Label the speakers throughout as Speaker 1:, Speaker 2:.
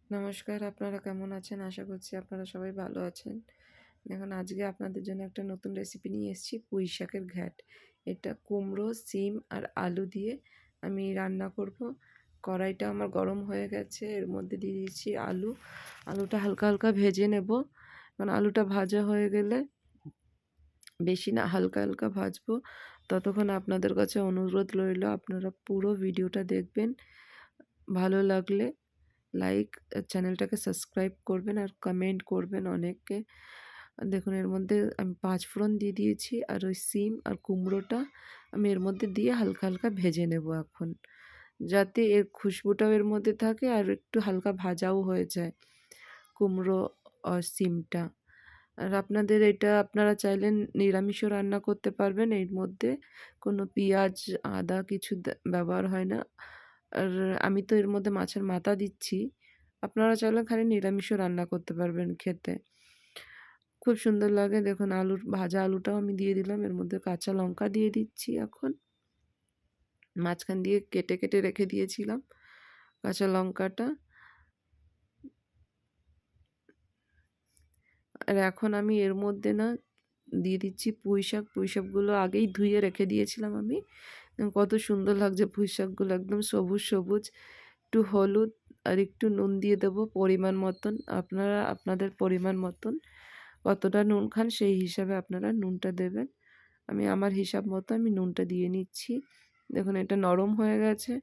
Speaker 1: নমস্কার, আপনারা কেমন আছেন? আশা করছি আপনারা সবাই ভালো আছেন। দেখুন আজকে আপনাদের জন্য একটা নতুন রেসিপি নিয়ে এসেছি পুঁই শাকের ঘ্যাট। এটা কুমড়ো, সিম আর আলু দিয়ে আমি রান্না করব। কড়াইটা আমার গরম হয়ে গেছে। এর মধ্যে দিয়ে দিয়েছি আলু। আলুটা হালকা, হালকা ভেজে নেব। কারণ আলুটা ভাজা হয়ে গেলে বেশি না হালকা, হালকা ভাজবো। ততক্ষণ আপনাদের কাছে অনুরোধ রইল আপনারা পুরো ভিডিওটা দেখবেন। ভালো লাগলে লাইক চ্যানেলটাকে সাবস্ক্রাইব করবেন আর কমেন্ট করবেন অনেকে। দেখুন এর মধ্যে আমি ৫ ফোড়ন দিয়ে দিয়েছি আর ওই সিম আর কুমড়োটা আমি এর মধ্যে দিয়ে হালকা, হালকা ভেজে নেব এখন। যাতে এর খুশবুটাও এর মধ্যে থাকে আর একটু হালকা ভাজাও হয়ে যায় কুমড়ো আর সিমটা। আর আপনাদের এটা আপনারা চাইলে নিরামিষও রান্না করতে পারবেন। এর মধ্যে কোনো পেঁয়াজ, আদা কিছু ব্যবহার হয় না। আর আমি তো এর মধ্যে মাছের মাথা দিচ্ছি। আপনারা চাইলে খালি নিরামিষও রান্না করতে পারবেন খেতে। খুব সুন্দর লাগে দেখুন ভাজা আলুটাও আমি দিয়ে দিলাম। এর মধ্যে কাঁচা লঙ্কা দিয়ে দিচ্ছি এখন। মাঝখান দিয়ে কেটে, কেটে রেখে দিয়েছিলাম কাঁচা লঙ্কাটা। আর এখন আমি এর মধ্যে দিয়ে দিচ্ছি পুঁই শাক। পুঁই শাকগুলো আগেই ধুয়ে রেখে দিয়েছিলাম আমি। কত সুন্দর লাগছে পুঁই শাকগুলো একদম সবুজ, সবুজ। একটু হলুদ আর একটু নুন দিয়ে দেবো পরিমাণ মতন। আপনারা আপনাদের পরিমাণ মতন কতটা নুন খান সেই হিসাবে আপনারা নুনটা দেবেন। আমি আমার হিসাব মতো আমি নুনটা দিয়ে নিচ্ছি। দেখুন এটা নরম হয়ে গেছে।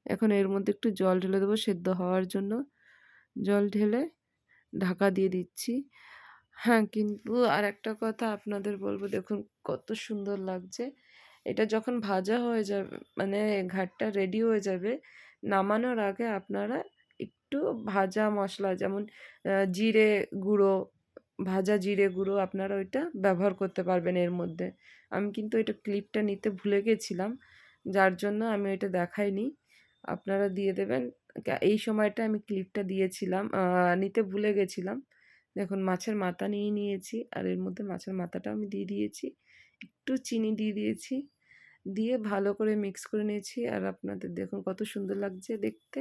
Speaker 1: এখন এর মধ্যে একটু জল ঢেলে দেবো সেদ্ধ হওয়ার জন্য। জল ঢেলে ঢাকা দিয়ে দিচ্ছি। হ্যাঁ, কিন্তু আরেকটা কথা আপনাদের বলবো দেখুন কত সুন্দর লাগছে। এটা যখন ভাজা হয়ে যাবে মানে ঘাটটা রেডি হয়ে যাবে, নামানোর আগে আপনারা একটু ভাজা মশলা যেমন জিরে গুঁড়ো, ভাজা জিরে গুঁড়ো আপনারা ওইটা ব্যবহার করতে পারবেন এর মধ্যে। আমি কিন্তু এটা ক্লিপটা নিতে ভুলে গেছিলাম, যার জন্য আমি ওইটা দেখাইনি। আপনারা দিয়ে দেবেন। এই সময়টা আমি ক্লিপটা দিয়েছিলাম, নিতে ভুলে গেছিলাম। দেখুন মাছের মাথা নিয়ে নিয়েছি আর এর মধ্যে মাছের মাথাটাও আমি দিয়ে দিয়েছি। একটু চিনি দিয়ে দিয়েছি। দিয়ে ভালো করে মিক্স করে নিয়েছি আর আপনাদের দেখুন কত সুন্দর লাগছে দেখতে।